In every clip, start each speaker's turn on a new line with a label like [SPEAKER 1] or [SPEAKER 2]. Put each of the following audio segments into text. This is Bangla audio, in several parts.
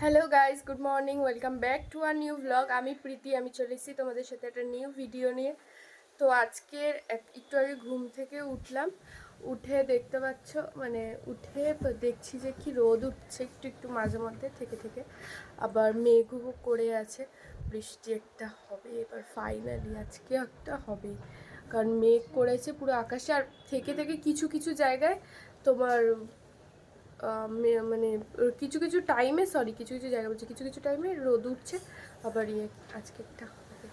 [SPEAKER 1] Hello guys, good morning, welcome back to our new blog. আমি প্রীতি, আমি চলে এসেছি তোমাদের সাথে একটা নিউ ভিডিও নিয়ে। তো আজকের একটু আগে ঘুম থেকে উঠলাম, উঠে দেখতে পাচ্ছ উঠে দেখছি যে কি রোদ উঠছে একটু একটু মাঝে মধ্যে থেকে থেকে, আবার মেঘও করে আছে। বৃষ্টি একটা হবে এবার, ফাইনালি আজকে একটা হবে, কারণ মেঘ করেছে পুরো আকাশে। আর থেকে থেকে কিছু কিছু জায়গায় তোমার মানে কিছু কিছু টাইমে, কিছু কিছু জায়গা বলছে, কিছু কিছু টাইমে রোদ উঠছে, আবার আজকে একটা হবে।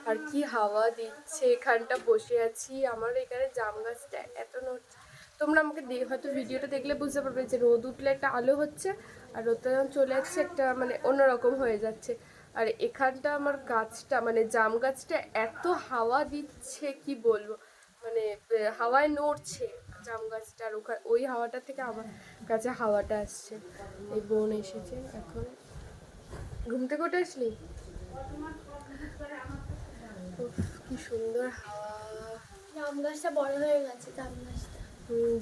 [SPEAKER 1] আর কি হাওয়া দিচ্ছে, এখানটা বসে আছি, আমার এখানে জাম গাছটা এত নড়ছে। তোমরা আমাকে হয়তো ভিডিওটা দেখলে বুঝতে পারবে যে রোদ উঠলে একটা আলো হচ্ছে, আর রোদটা যখন চলে যাচ্ছে একটা অন্যরকম হয়ে যাচ্ছে। আর এখানটা আমার গাছটা জাম গাছটা এত হাওয়া দিচ্ছে কি বলবো, হাওয়ায় নড়ছে জাম গাছটা। আর ওই হাওয়াটা থেকে আমার কাছে হাওয়াটা আসছে। এই বোন এসেছে এখন, ঘুম থেকে উঠে আসলি? কি সুন্দর হাওয়া।
[SPEAKER 2] জাম গাছটা বড় হয়ে গেছে।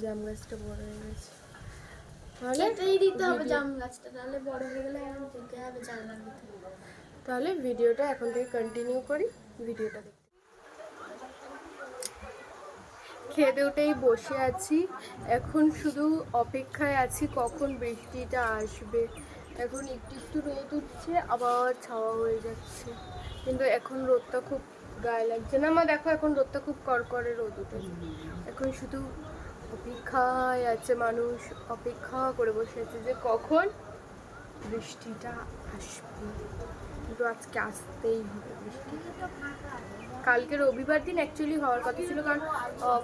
[SPEAKER 1] জাম গাছটা বড় হয়ে গেছে,
[SPEAKER 2] তাহলে কেটেই দিতে হবে জাম গাছটা, তাহলে বড় হয়ে গেলে এখন দিতে হবে জানলার ভিতরে।
[SPEAKER 1] তাহলে ভিডিওটা এখন থেকে কন্টিনিউ করি, ভিডিওটা দেখতে। খেতে উঠেই বসে আছি, এখন শুধু অপেক্ষায় আছি কখন বৃষ্টিটা আসবে। এখন একটু একটু রোদ উঠছে, আবার ছাওয়া হয়ে যাচ্ছে, কিন্তু এখন রোদটা খুব গায়ে লাগছে না। দেখো এখন রোদটা খুব কড়কড়ে রোদ উঠেছে। এখন শুধু অপেক্ষায় আছে মানুষ, অপেক্ষা করে বসে আছে যে কখন বৃষ্টিটা আসবে। কিন্তু আজকে আসতেই হবে বৃষ্টিটা। কালকে রবিবার দিন অ্যাকচুয়ালি হওয়ার কথা ছিল, কারণ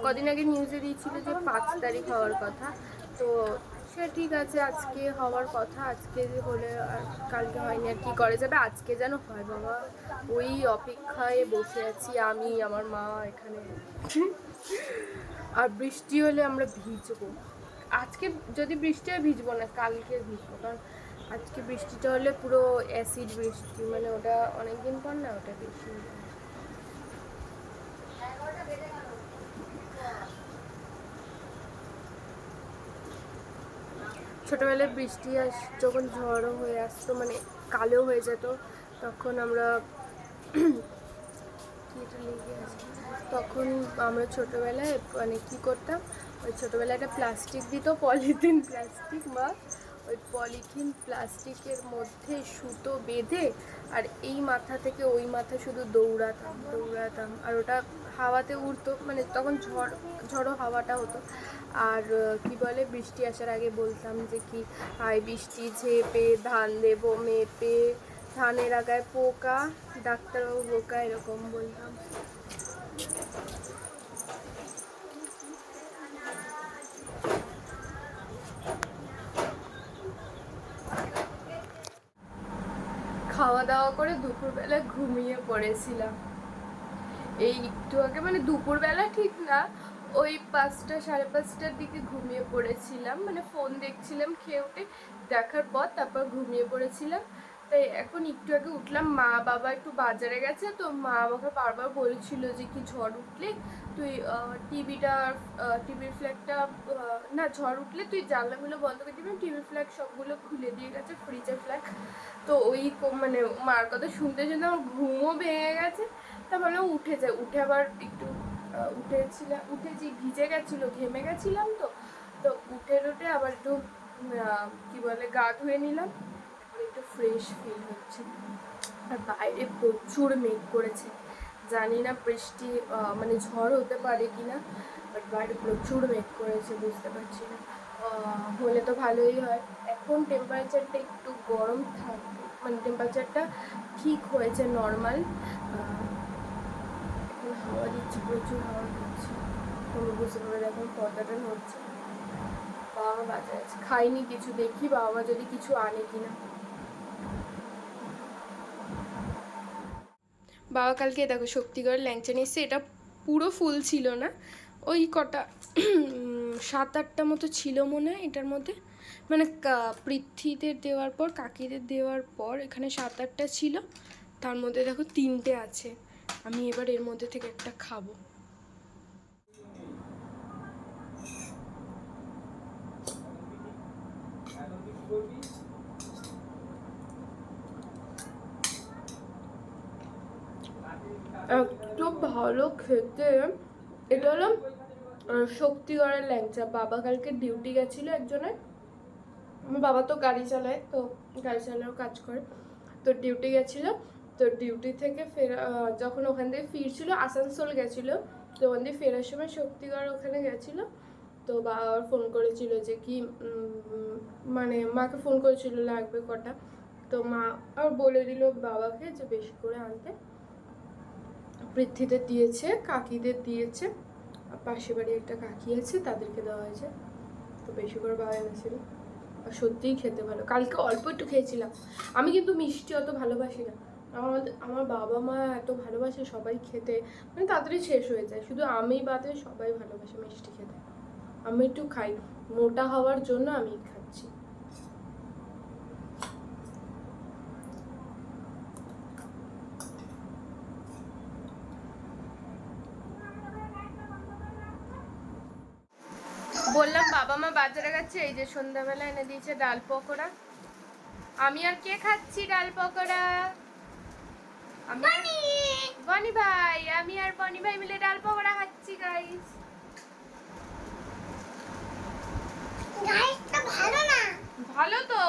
[SPEAKER 1] কদিন আগে নিউজে দিয়েছিল যে 5 তারিখ হওয়ার কথা। তো সে ঠিক আছে, আজকে হওয়ার কথা, আজকে হলে আর কালকে হয়নি। আর কি করে যাবে, আজকে যেন হয় বাবা। ওই অপেক্ষায় বসে আছি আমি, আমার মা এখানে। আর বৃষ্টি হলে আমরা ভিজবো। আজকে যদি বৃষ্টি হয় ভিজবো না, কালকে ভিজবো, কারণ আজকে বৃষ্টিটা হলে পুরো অ্যাসিড বৃষ্টি, ওটা অনেকদিন পর না, ওটা বেশি। ছোটোবেলায় বৃষ্টি যখন ঝড়ও হয়ে আসতো, কালো হয়ে যেত, তখন আমরা তখন আমরা ছোটোবেলায় কী করতাম, ওই ছোটোবেলায় একটা প্লাস্টিক দিত, পলিথিন প্লাস্টিক, বা ওই পলিথিন প্লাস্টিকের মধ্যে সুতো বেঁধে, আর এই মাথা থেকে ওই মাথা শুধু দৌড়াতাম, আর ওটা হাওয়াতে উড়তো, তখন ঝড়ো হাওয়াটা হতো। আর কি বলে, বৃষ্টি আসার আগে বলতাম যে কি, আয় বৃষ্টি ঝেপে ধান দেবো মেপে, ধানের আগায় পোকা, ডাক্তারবাবু বোকা, এরকম বলতাম। খাওয়া দাওয়া করে দুপুরবেলা ঘুমিয়ে পড়েছিলাম। এই একটু আগে, দুপুরবেলা ঠিক না, ওই 5টা সাড়ে 5টার দিকে ঘুমিয়ে পড়েছিলাম, ফোন দেখছিলাম, খেয়ে উঠে দেখার পর তারপর ঘুমিয়ে পড়েছিলাম। তাই এখন একটু আগে উঠলাম। মা বাবা একটু বাজারে গেছে, তো মা আমাকে বারবার বলছিল যে কি ঝড় উঠলে তুই টিভির ফ্ল্যাগটা, না, ঝড় উঠলে তুই জানলাগুলো বন্ধ করে দিবি, টিভির ফ্ল্যাগ সবগুলো খুলে দিয়ে গেছে, ফ্রিজের ফ্ল্যাগ। তো ওই মার কথা শুনতে শুনতে আমার ঘুমও ভেঙে গেছে। তা ভাবলাম উঠে যাই, উঠে আবার একটু উঠেছি, ভিজে গেছিলো, ঘেমে গেছিলাম, তো তো উঠে আবার একটু কি বলে গা ধুয়ে নিলাম, এখন একটু ফ্রেশ ফিল হচ্ছে। আর বাইরে প্রচুর মেঘ করেছে, জানি না বৃষ্টি ঝড় হতে পারে কিনা, বাট বাইরে প্রচুর মেঘ করেছে, বুঝতে পারছি না। হলে তো ভালোই হয়। এখন টেম্পারেচারটা একটু গরম থাকবে, টেম্পারেচারটা ঠিক হয়েছে, নর্মাল। এখন হাওয়া দিচ্ছে, প্রচুর হাওয়া দিচ্ছে, তোমরা বুঝতে পারবে। এখন পর্দাটা নড়ছে। বাবা মা বাজারে আছে, খাইনি কিছু, দেখি বাবা মা যদি কিছু আনে কিনা। বাবা কালকে দেখো শক্তিগড় ল্যাংচা নিয়ে এসছে, এটা পুরো ফুল ছিল না, ওই কটা 7-8টা মতো ছিল মনে হয় এটার মধ্যে, পৃথ্বীদের দেওয়ার পর, কাকিদের দেওয়ার পর এখানে 7-8টা ছিল, তার মধ্যে দেখো 3টে আছে। আমি এবার এর মধ্যে থেকে একটা খাবো। একটু ভালো খেতে। এটা হলো শক্তিগড়ের ল্যাংচা। বাবা কালকে ডিউটি গেছিল একজনের, আমার বাবা তো গাড়ি চালায়, তো গাড়ি চালানোর কাজ করে, তো ডিউটি গেছিলো। তো ডিউটি থেকে যখন ওখান থেকে ফিরছিল, আসানসোল গেছিল, তো ওখান থেকে ফেরার সময় শক্তিগড় ওখানে গেছিল। তো বাবা ফোন করেছিল যে কি মানে মাকে ফোন করেছিল লাগবে কটা, তো মা আর বলে দিল বাবাকে যে বেশি করে আনতে। পৃথ্বীদের দিয়েছে, কাকিদের দিয়েছে, আর পাশের বাড়ি একটা কাকি আছে তাদেরকে দেওয়া হয়েছে, তো বেশি করে বাবা এনেছিল। আর সত্যিই খেতে ভালো। কালকে অল্প একটু খেয়েছিলাম। আমি কিন্তু মিষ্টি অত ভালোবাসি না, আমার বাবা মা এত ভালোবাসে সবাই খেতে, মানে তাড়াতাড়ি শেষ হয়ে যায়, শুধু আমি বাদে সবাই ভালোবাসে মিষ্টি খেতে। আমি একটু খাই, মোটা হওয়ার জন্য আমি খাচ্ছি। বললাম বাবা মা বাজারে গেছে, এই যে সন্ধ্যাবেলা এনে দিয়েছে ডাল পকোড়া। আমি আর কে খাচ্ছি ডাল পকোড়া? বনি ভাই, আমি আর বনি ভাই মিলে ডাল পকোড়া খাচ্ছি গাইস।
[SPEAKER 2] গাইসটা ভালো না।
[SPEAKER 1] ভালো তো।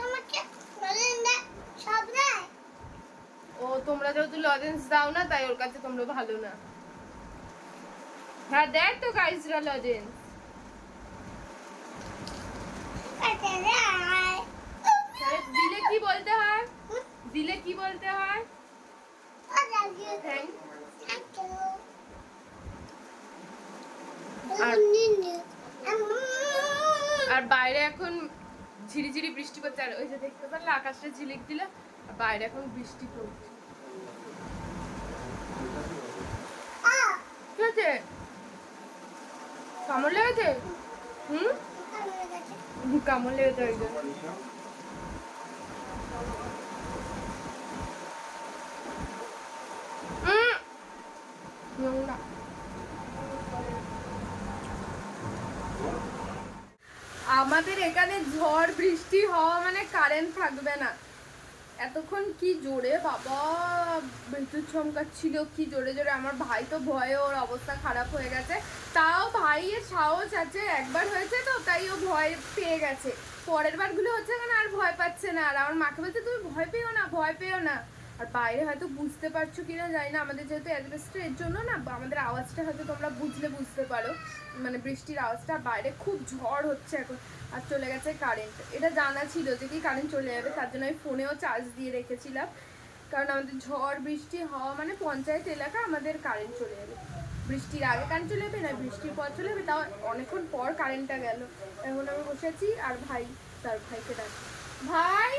[SPEAKER 2] আমাকে লজেন্স দে, সব দেয়।
[SPEAKER 1] ও তোমরা যেহেতু লজেন্স দাও না, তাই ওর কাছে তোমরা ভালো না। হ্যাঁ দেখ তো গাইসরা লজেন্স। দিলে কি বলতে হয়? দিলে কি বলতে হয়? থ্যাংক। আর বাইরে এখন ঝিরিঝিরি বৃষ্টি পড়ছে, আর ওই যে দেখতে পারলে আকাশটা ঝিলিক দিলে, আর বাইরে এখন বৃষ্টি পড়ছে। কি হচ্ছে? কামড় লেগেছে? কামড় লেগেছে একজন। নোংরা। আমাদের এখানে ঝড় বৃষ্টি হওয়া মানে কারেন্ট থাকবে না। এতক্ষণ কি জোরে বাবা বিদ্যুৎ চমকাচ্ছিল, কি জোরে জোরে। আমার ভাই তো ভয়ে ওর অবস্থা খারাপ হয়ে গেছে, তাও ভাইয়ের সাহস আছে, একবার হয়েছে তো তাই ও ভয় পেয়ে গেছে। পরের বারগুলো হচ্ছে কেন আর ভয় পাচ্ছে না। আর আমার মাকে বলছে তুমি ভয় পেও না, ভয় পেও না। আর বাইরে হয়তো বুঝতে পারছো কিনা জানি না, আমাদের যেহেতু অ্যাজবেস্টার, এর জন্য না আমাদের আওয়াজটা হয়তো তোমরা বুঝতে পারো, মানে বৃষ্টির আওয়াজটা। বাইরে খুব ঝড় হচ্ছে এখন। আর চলে গেছে কারেন্ট, এটা জানা ছিল যে কি কারেন্ট চলে যাবে, তার জন্য আমি ফোনেও চার্জ দিয়ে রেখেছিলাম, কারণ আমাদের ঝড় বৃষ্টি হওয়া মানে পঞ্চায়েত এলাকা, আমাদের কারেন্ট চলে যাবে। বৃষ্টির আগে কারেন্ট চলে যাবে না বৃষ্টির পর চলে যাবে, তাও অনেকক্ষণ পর কারেন্টটা গেল। এখন আমি বসে আছি আর ভাই, তার ভাইকে ডাকি। ভাই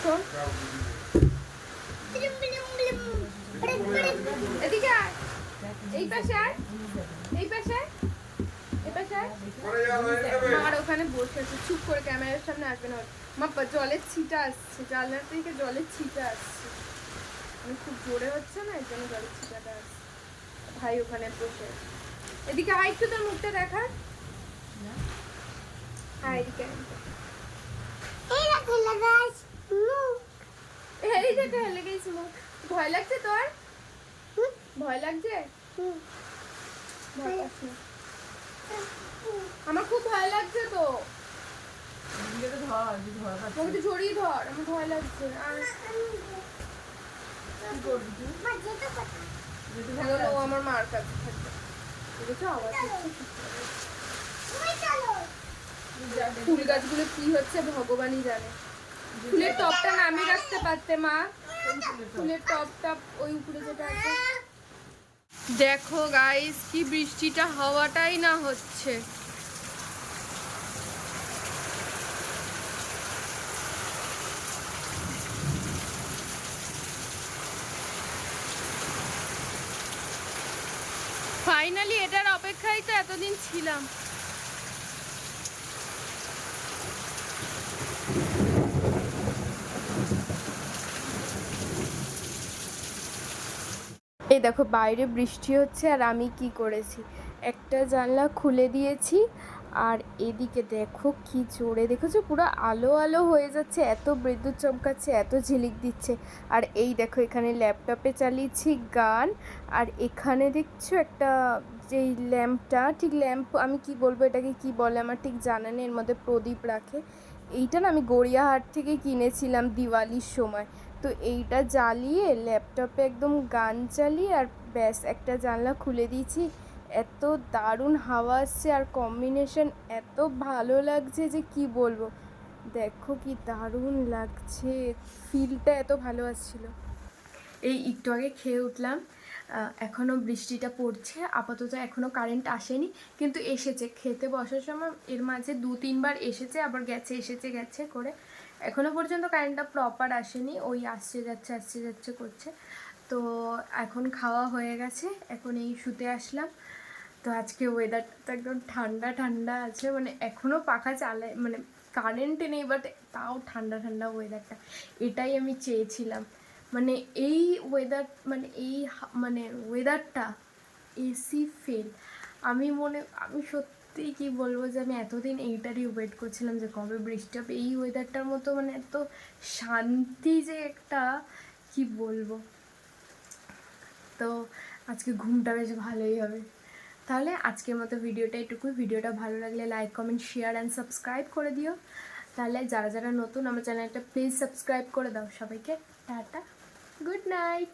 [SPEAKER 1] শোন, এদিকে আয়, এই পাশে আয়, এই পাশে আয়, এই পাশে আয়। মার ওখানে বসে আছে, চুপ করে, ক্যামেরার সামনে আসবে না। মা জলের ছিটা আসছে, জানলার থেকে জলের ছিটা আসছে, মানে খুব জোরে হচ্ছে না, এর জন্য জলের ছিটাটা আসছে। ভাই ওখানে বসে আছে। এদিকে আয়, একটু তোর মুখটা দেখা। হ্যাঁ এদিকে এই দেখে হেলে গেছি মুখ। ভয় লাগছে তোর? ভয় লাগছে? ভয় পাস না। আমার খুব ভয় লাগছে তো। মুখটা ঝরিয়ে ধর, আমার ভয় লাগছে। আর ও আমার মার কাছে থাকবে। দেখেছো আওয়াজ হচ্ছে? ফুল গাছগুলো কি হচ্ছে ভগবানই জানে। ফুলের টপটা নামিয়ে রাখতে পারতে মা, ফুলের টপটা ওই উপরে যেটা আছে। দেখো গাইস কি বৃষ্টিটা হওয়াটাই না হচ্ছে। ফাইনালি এটার অপেক্ষায় তো এতদিন ছিলাম। এই দেখো বাইরে বৃষ্টি হচ্ছে, আর আমি কি করেছি, একটা জানলা খুলে দিয়েছি, আর এদিকে দেখো কি জোরে, দেখেছো পুরো আলো আলো হয়ে যাচ্ছে, এত বিদ্যুৎ চমকাচ্ছে, এত ঝিলিক দিচ্ছে। আর এই দেখো এখানে ল্যাপটপে চালিয়েছি গান, আর এখানে দেখছো একটা যেই ল্যাম্পটা, ঠিক ল্যাম্প আমি কি বলবো এটাকে কি বলে আমার ঠিক জানা নেই, এর মধ্যে প্রদীপ রাখে। এইটা না আমি গড়িয়াহাট থেকে কিনেছিলাম দিওয়ালির সময়। তো এইটা জ্বালিয়ে ল্যাপটপে একদম গান চালিয়ে আর ব্যাস একটা জানলা খুলে দিয়েছি। এত দারুণ হাওয়া আসছে আর কম্বিনেশন এত ভালো লাগছে যে কি বলবো। দেখো কি দারুণ লাগছে, ফিলটা এত ভালো আসছিল। এই একটু আগে খেয়ে উঠলাম, এখনও বৃষ্টিটা পড়ছে, আপাতত এখনও কারেন্ট আসেনি, কিন্তু এসেছে খেতে বসার সময়, এর মাঝে 2-3 বার এসেছে আবার গেছে, এসেছে গেছে করে। এখনও পর্যন্ত কারেন্টটা প্রপার আসেনি, ওই আসছে যাচ্ছে করছে। তো এখন খাওয়া হয়ে গেছে, এখন এই শুতে আসলাম। তো আজকে ওয়েদারটা তো একদম ঠান্ডা ঠান্ডা আছে, মানে এখনও পাখা চালায়, মানে কারেন্টে নেই বাট তাও ঠান্ডা ঠান্ডা ওয়েদারটা, এটাই আমি চেয়েছিলাম। মানে এই ওয়েদার, মানে এই মানে ওয়েদারটা এসি ফেল। আমি সত্যিই কি বলবো যে আমি এতদিন এইটারই ওয়েট করছিলাম যে কবে বৃষ্টি হবে, এই ওয়েদারটার মতো মানে এত শান্তি যে একটা, কি বলবো। তো আজকে ঘুমটা বেশ ভালোই হবে। তাহলে আজকের মতো ভিডিওটা এটুকুই। ভিডিওটা ভালো লাগলে like comment share and subscribe করে দিও। তাহলে যারা যারা নতুন আমার চ্যানেলটা প্লিজ সাবস্ক্রাইব করে দাও। সবাইকে টাটা, গুড নাইট।